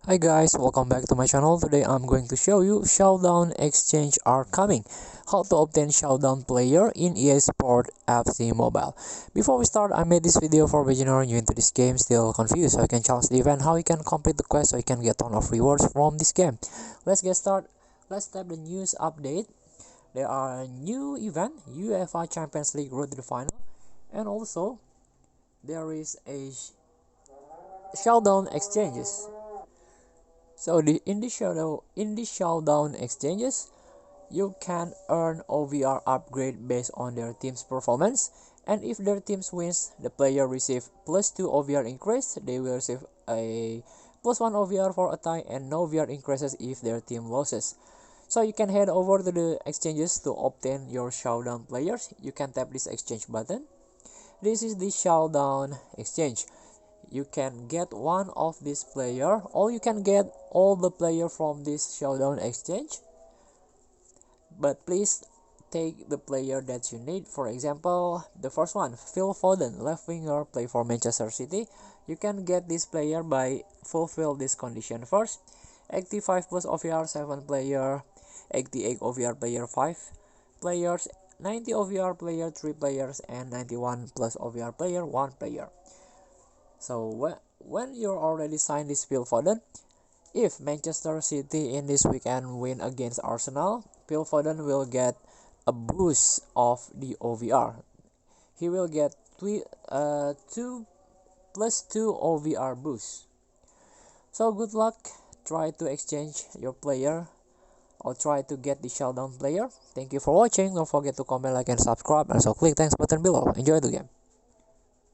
Hi guys, welcome back to my channel. Today I'm going to show you Showdown exchange are coming. How to obtain Showdown player in EA Sport FC Mobile. Before we start, I made this video for beginner new into this game, still confused how you can challenge the event, how you can complete the quest so you can get ton of rewards from this game. Let's get started. Let's tap the news update. There are a new event, UEFA Champions League road to the final, and also there is a Showdown exchanges. So in the showdown exchanges, you can earn OVR upgrade based on their team's performance, and if their teams wins, the player receive +2 OVR increase. They will receive a +1 OVR for a tie, and no OVR increases if their team loses. So you can head over to the exchanges to obtain your showdown players. You can tap this exchange button. This is the showdown exchange. You can get one of this player, or you can get all the player from this showdown exchange, but please take the player that you need. For example, the first one, Phil Foden, left winger, play for Manchester City. You can get this player by fulfill this condition first: 85 plus OVR 7 player, 88 OVR player 5 players, 90 OVR player 3 players, and 91 plus OVR player 1 player. So when you're already signed this Phil Foden, if Manchester City in this weekend win against Arsenal, Phil Foden will get a boost of the OVR. He will get 2 plus 2 OVR boost. So good luck. Try to exchange your player or try to get the showdown player. Thank you for watching. Don't forget to comment, like, and subscribe. And also click thanks button below. Enjoy the game.